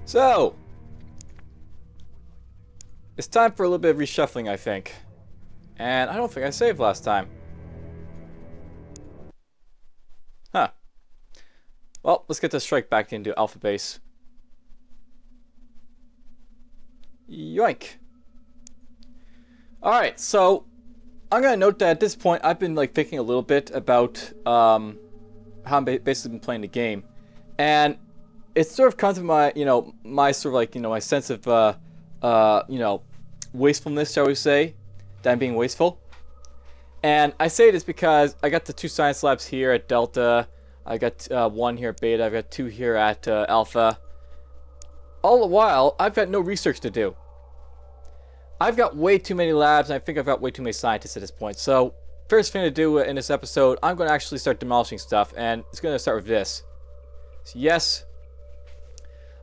So, it's time for a little bit of reshuffling, I think. And I don't think I saved last time. Huh. Well, let's get this strike back into Alpha Base. Yoink. Alright, so I'm going to note that at this point I've been like thinking a little bit about how I'm basically been playing the game. And it sort of comes to my, my sort of like, my sense of, wastefulness, shall we say, that I'm being wasteful. And I say this because I got the 2 science labs here at Delta. I got 1 here at Beta. I've got 2 here at Alpha. All the while, I've got no research to do. I've got way too many labs, and I think I've got way too many scientists at this point. So, first thing to do in this episode, I'm going to actually start demolishing stuff, and it's going to start with this. So, yes,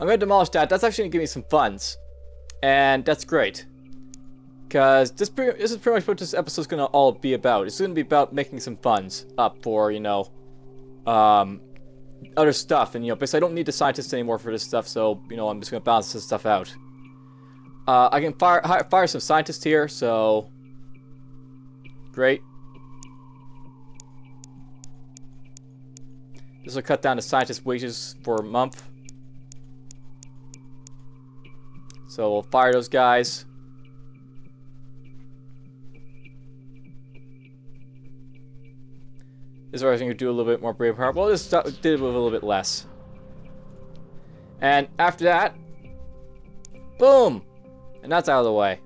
I'm going to demolish that. That's actually going to give me some funds, and that's great. Because this is pretty much what this episode is going to all be about. It's going to be about making some funds up for, other stuff. And, basically I don't need the scientists anymore for this stuff, so, I'm just going to balance this stuff out. I can fire some scientists here, so great. This will cut down the scientist wages for a month. So we'll fire those guys. This is where I think we do a little bit more brave heart. Well, this did it with a little bit less. And after that, boom! And that's out of the way.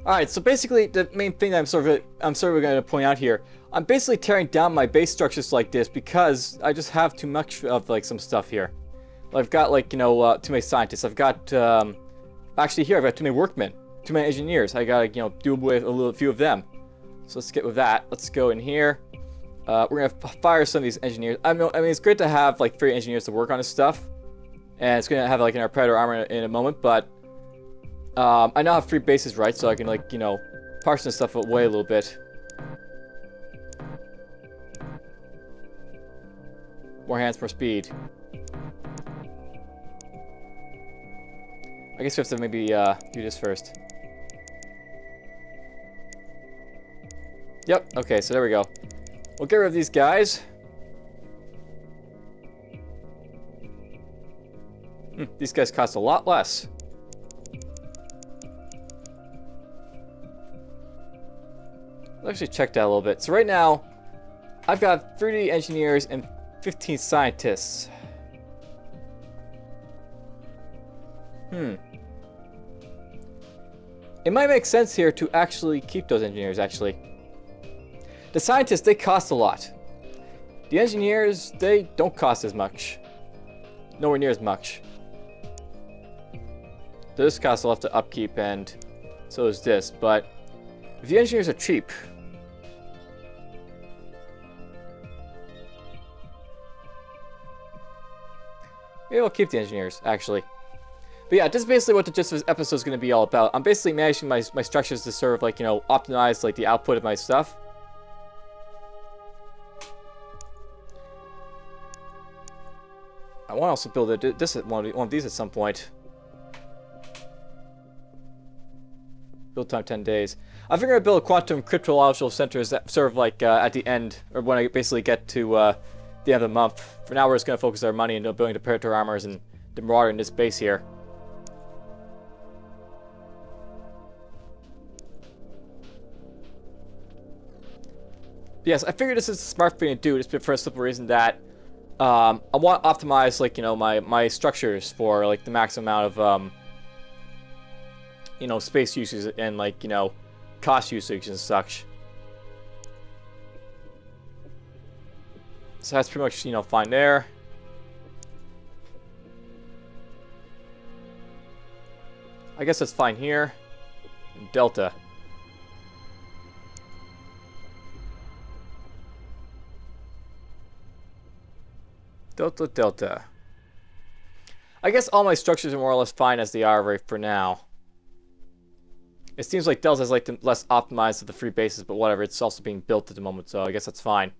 Alright, so basically the main thing that I'm sort of going to point out here, I'm basically tearing down my base structures like this because I just have too much of like some stuff here. I've got like, too many scientists. I've got actually here I've got too many workmen, too many engineers. I got to, do away with a few of them. So let's get with that. Let's go in here. We're going to fire some of these engineers. I mean, it's great to have like 3 engineers to work on this stuff. And it's going to have like our Predator armor in a moment, but I now have 3 bases, right? So I can like, partition this stuff away a little bit. More hands, more speed. I guess we have to maybe do this first. Yep, okay, so there we go. We'll get rid of these guys. These guys cost a lot less. Let's actually check that a little bit. So right now, I've got 30 engineers and 15 scientists. It might make sense here to actually keep those engineers, actually. The scientists, they cost a lot. The engineers, they don't cost as much. Nowhere near as much. This costs a lot to upkeep, and so is this. But if the engineers are cheap, maybe I'll keep the engineers, actually. But yeah, this is basically what the gist of this episode is going to be all about. I'm basically managing my structures to sort of like, optimize like the output of my stuff. I want to also build one of these at some point. Build time 10 days. I think I'm going to build quantum cryptological centers that sort of like at the end, or when I basically get to the end of the month. For now, we're just going to focus our money into building the Predator armors and the Marauder in this base here. But yes, I figured this is a smart thing to do, just for a simple reason that I want to optimize like my structures for like the maximum amount of space usage and like cost usage and such. So that's pretty much fine there. I guess that's fine here. Delta. Delta. I guess all my structures are more or less fine as they are right for now. It seems like Delta's like the less optimized of the 3 bases, but whatever, it's also being built at the moment, so I guess that's fine.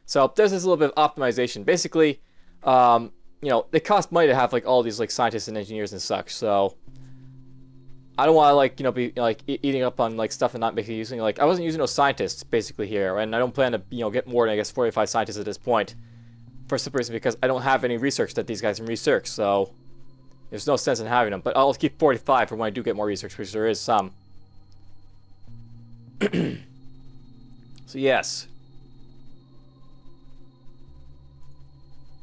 So there's this little bit of optimization. Basically, you know, it costs money to have like all these like scientists and engineers and such. So I don't want to like, you know, be like eating up on like stuff and not making using like I wasn't using no scientists basically here, and I don't plan to, you know, get more than I guess 45 scientists at this point. For some reason, because I don't have any research that these guys can research, so there's no sense in having them. But I'll keep 45 for when I do get more research, which there is some. So yes.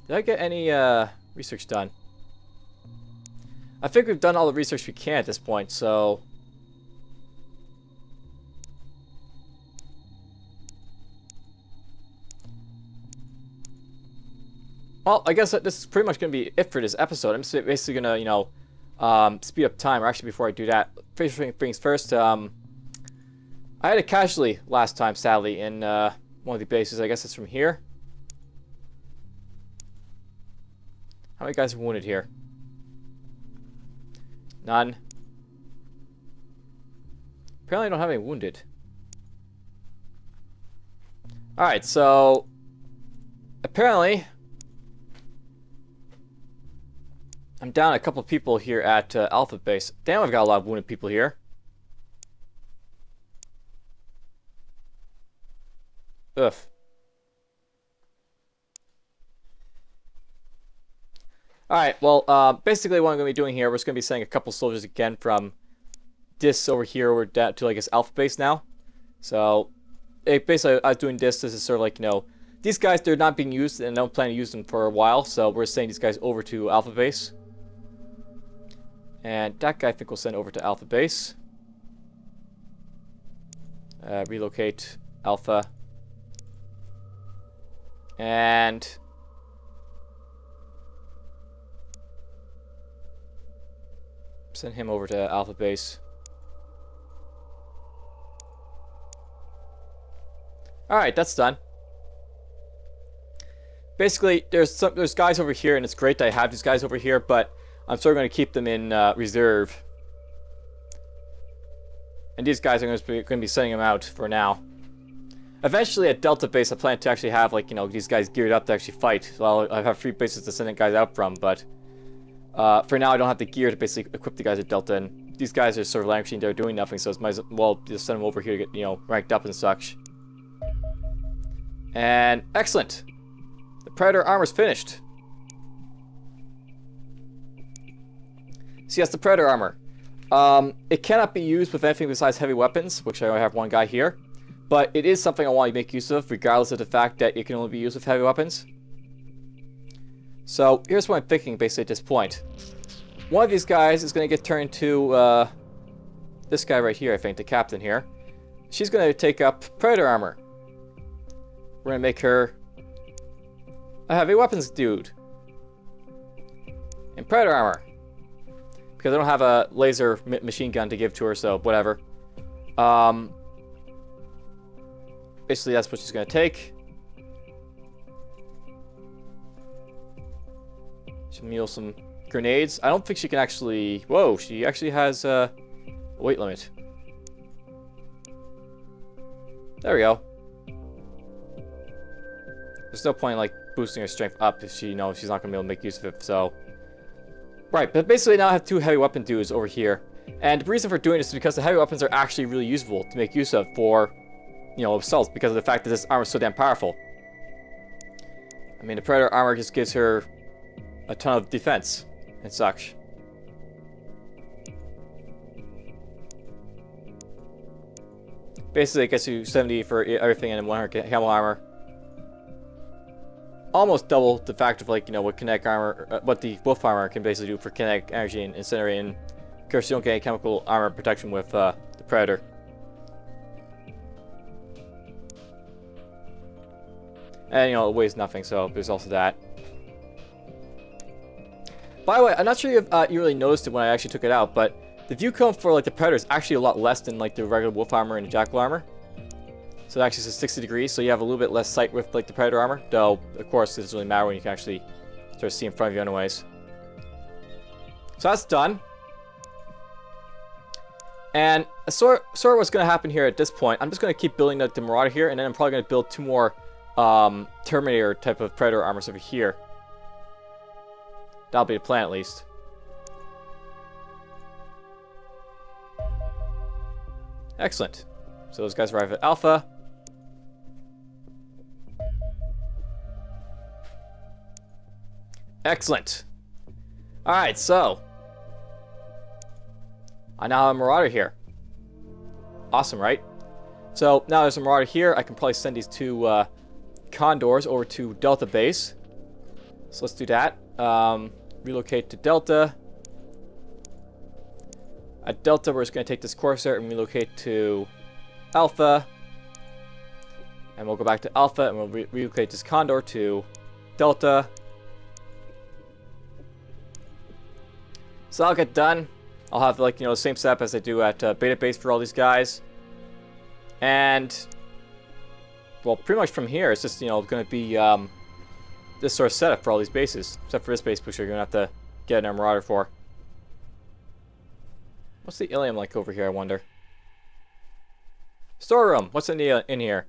Did I get any research done? I think we've done all the research we can at this point, so... Well, I guess this is pretty much going to be it for this episode. I'm just basically going to, you know, speed up time. Or actually, before I do that, first things first, I had a casualty last time, sadly, in one of the bases. I guess it's from here. How many guys are wounded here? None. Apparently I don't have any wounded. Alright, so... Apparently... I'm down a couple of people here at Alpha Base. Damn, I've got a lot of wounded people here. Ugh. Alright, well, basically what I'm going to be doing here, we're just going to be sending a couple soldiers again from this over here over down to, I guess, Alpha Base now. So, basically, I was doing this is sort of like, you know, these guys, they're not being used, and I don't plan to use them for a while, so we're sending these guys over to Alpha Base. And that guy, I think, we'll send over to Alpha Base. Relocate Alpha. And... send him over to Alpha Base. Alright, that's done. Basically, there's guys over here, and it's great that I have these guys over here, but I'm sort of going to keep them in reserve. And these guys are going to be sending them out for now. Eventually, at Delta Base, I plan to actually have, like, you know, these guys geared up to actually fight. So I'll have 3 bases to send guys out from, but... for now, I don't have the gear to basically equip the guys at Delta, and these guys are sort of languishing, they're doing nothing, so it's might as well just send them over here to get, you know, ranked up and such. And, excellent! The Predator armor's finished. So yes, the Predator armor. It cannot be used with anything besides heavy weapons, which I only have one guy here, but it is something I want to make use of, regardless of the fact that it can only be used with heavy weapons. So, here's what I'm thinking, basically, at this point. One of these guys is going to get turned to, this guy right here, I think, the captain here. She's going to take up Predator armor. We're going to make her a heavy weapons dude. And Predator armor. Because I don't have a laser machine gun to give to her, so whatever. Basically, that's what she's going to take. She'll mule some grenades. I don't think she can actually... Whoa, she actually has a weight limit. There we go. There's no point in, like, boosting her strength up if she, you know, she's not going to be able to make use of it, so... Right, but basically now I have 2 heavy weapon dudes over here. And the reason for doing this is because the heavy weapons are actually really useful to make use of for, you know, assaults, because of the fact that this armor is so damn powerful. I mean, the Predator armor just gives her a ton of defense and such. Basically, it gets you 70 for everything and 100 camel armor. Almost double the fact of, like, you know, what kinetic armor, what the wolf armor can basically do for kinetic energy and incinerating. Of course, you don't get any chemical armor protection with the Predator. And, you know, it weighs nothing, so there's also that. By the way, I'm not sure if you really noticed it when I actually took it out, but the view cone for, like, the Predator is actually a lot less than, like, the regular wolf armor and the jackal armor. So it actually says 60 degrees, so you have a little bit less sight with, like, the Predator armor. Though, of course, it doesn't really matter when you can actually sort of see in front of you anyways. So that's done. And sort of what's going to happen here at this point, I'm just going to keep building the Marauder here, and then I'm probably going to build 2 more Terminator type of Predator armors over here. That'll be the plan, at least. Excellent. So those guys arrive at Alpha. Excellent. Alright, so I now have a Marauder here. Awesome, right? So now there's a Marauder here. I can probably send these two Condors over to Delta Base. So let's do that. Relocate to Delta. At Delta, we're just going to take this Corsair and relocate to Alpha. And we'll go back to Alpha and we'll relocate this Condor to Delta. So that'll get done. I'll have, like, you know, the same setup as I do at Beta Base for all these guys. And, well, pretty much from here, it's just, you know, going to be this sort of setup for all these bases. Except for this base, which you're going to have to get an Marauder for. What's the Ilium like over here, I wonder? Storeroom. What's in here?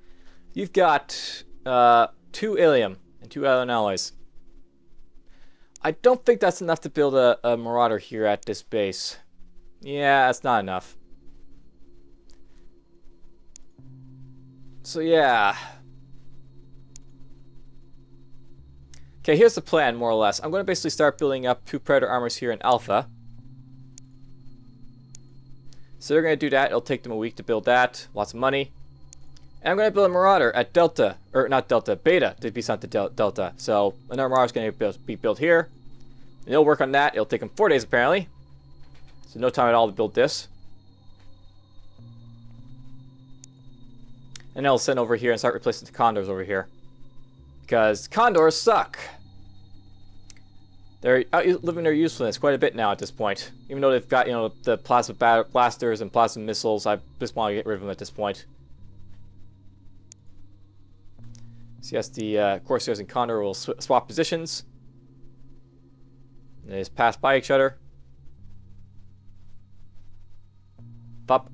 You've got 2 Ilium and 2 Alien Alloys. I don't think that's enough to build a Marauder here at this base. Yeah, that's not enough. So yeah. Okay, here's the plan, more or less. I'm going to basically start building up 2 Predator armors here in Alpha. So they're going to do that. It'll take them a week to build that. Lots of money. And I'm going to build a Marauder at Delta. Or not Delta, Beta to be sent to Delta. So another Marauder is going to be built here. And they'll work on that. It'll take them 4 days apparently. So no time at all to build this. And they'll send over here and start replacing the Condors over here. Because Condors suck. They're outliving their usefulness quite a bit now at this point. Even though they've got, you know, the plasma blasters and plasma missiles, I just want to get rid of them at this point. So yes, the Corsairs and Condor will swap positions. And they just pass by each other. Fup.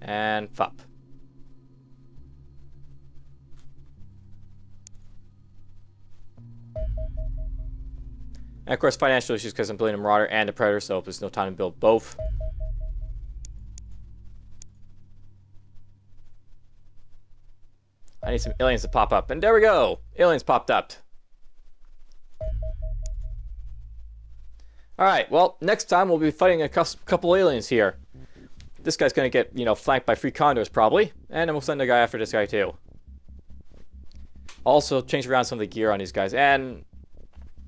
And fup. And of course, financial issues because I'm building a Marauder and a Predator, so there's no time to build both. I need some aliens to pop up. And there we go! Aliens popped up. Alright, well, next time we'll be fighting a couple aliens here. This guy's going to get, you know, flanked by 3 Condors probably. And then we'll send a guy after this guy too. Also, change around some of the gear on these guys. And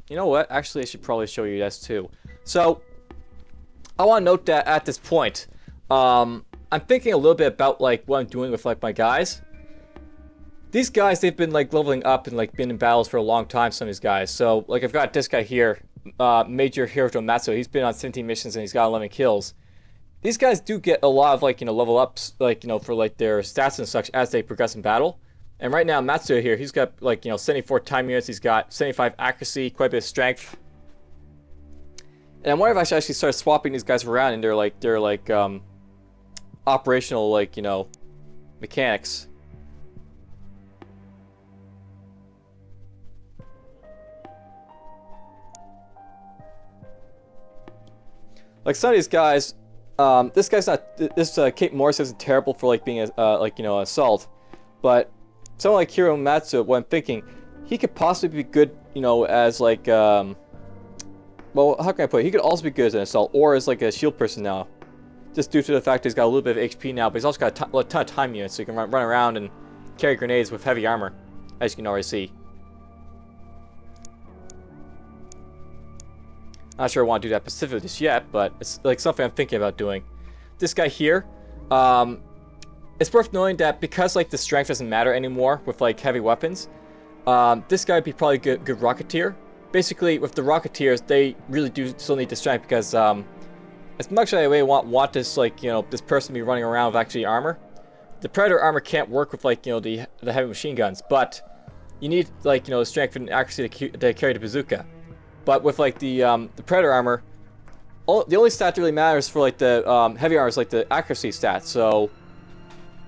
you know what? Actually, I should probably show you this too. So, I want to note that at this point, I'm thinking a little bit about, like, what I'm doing with, like, my guys. These guys, they've been, like, leveling up and, like, been in battles for a long time, some of these guys. So, like, I've got this guy here, Major Hiroto Matsu. He's been on 17 missions and he's got 11 kills. These guys do get a lot of, like, you know, level ups, like, you know, for, like, their stats and such as they progress in battle. And right now, Matsu here, he's got, like, you know, 74 time units, he's got 75 accuracy, quite a bit of strength. And I wonder if I should actually start swapping these guys around in their operational, like, you know, mechanics. Like, some of these guys, this guy's not, this Kate Morris isn't terrible for, like, being a, like, you know, assault. But someone like Hiro Matsu, what I'm thinking, he could possibly be good, you know, as like, well, how can I put it? He could also be good as an assault, or as like a shield person now. Just due to the fact that he's got a little bit of HP now, but he's also got a ton of time units, so he can run around and carry grenades with heavy armor, as you can already see. Not sure I want to do that specifically just yet, but it's like something I'm thinking about doing. This guy here, it's worth knowing that because, like, the strength doesn't matter anymore with, like, heavy weapons, this guy would be probably good Rocketeer. Basically, with the Rocketeers, they really do still need the strength because, as much as I really want this, like, you know, this person to be running around with actually armor, the Predator armor can't work with, like, you know, the heavy machine guns, but you need, like, you know, the strength and accuracy to carry the bazooka. But with, like, the Predator armor, the only stat that really matters for, like, the heavy armor is, like, the accuracy stat, so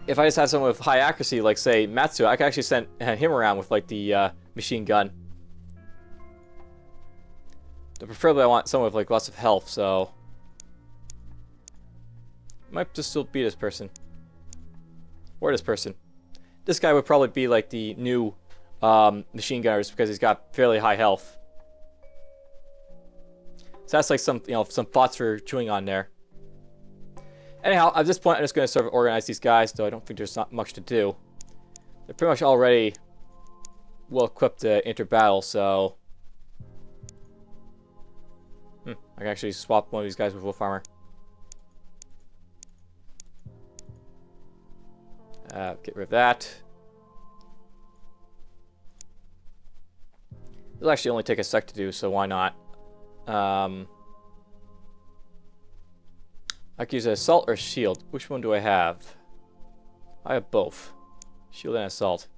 if I just have someone with high accuracy, like, say, Matsu, I can actually send him around with, like, the machine gun. Preferably I want someone with like lots of health, so might just still be this person. Or this person. This guy would probably be like the new machine gunners because he's got fairly high health. So that's like some, some thoughts for chewing on there. Anyhow, at this point, I'm just going to sort of organize these guys, though I don't think there's not much to do. They're pretty much already well equipped to enter battle, so I can actually swap one of these guys with wolf armor. Get rid of that. It'll actually only take a sec to do, so why not? I could use an assault or shield. Which one do I have? I have both. Shield and assault.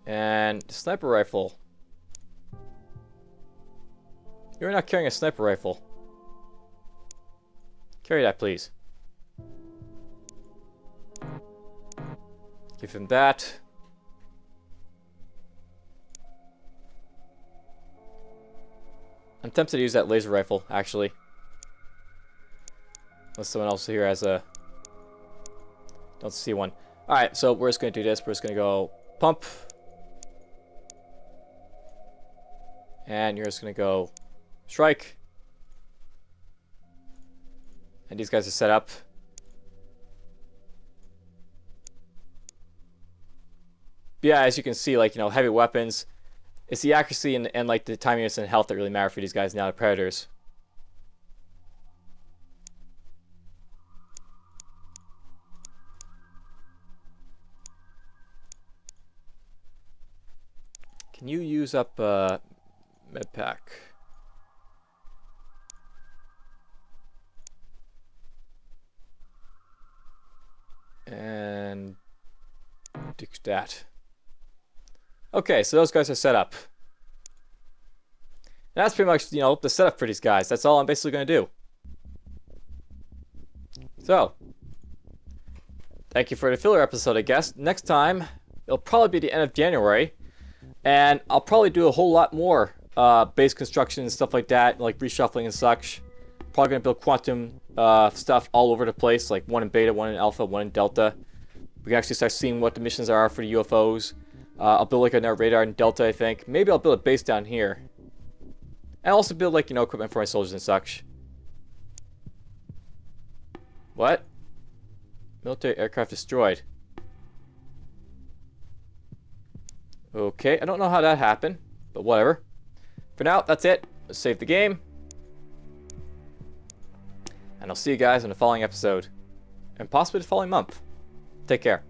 And sniper rifle. You're not carrying a sniper rifle. Carry that, please. Give him that. I'm tempted to use that laser rifle, actually. Unless someone else here has a... Don't see one. Alright, so we're just going to do this. We're just going to go pump. And you're just going to go strike. And these guys are set up. But yeah, as you can see, like, heavy weapons. It's the accuracy and like the time units and health that really matter for these guys now, the predators. Can you use up med pack? And ditch that. Okay, so those guys are set up. And that's pretty much, the setup for these guys. That's all I'm basically going to do. So, thank you for the filler episode, I guess. Next time, it'll probably be the end of January. And I'll probably do a whole lot more base construction and stuff like that, like reshuffling and such. Probably going to build quantum stuff all over the place, like one in beta, one in alpha, one in delta. We can actually start seeing what the missions are for the UFOs. I'll build like another radar in delta, I think. Maybe I'll build a base down here. And also build like, equipment for my soldiers and such. What? Military aircraft destroyed. Okay, I don't know how that happened, but whatever. For now, that's it. Let's save the game. And I'll see you guys in the following episode. And possibly the following month. Take care.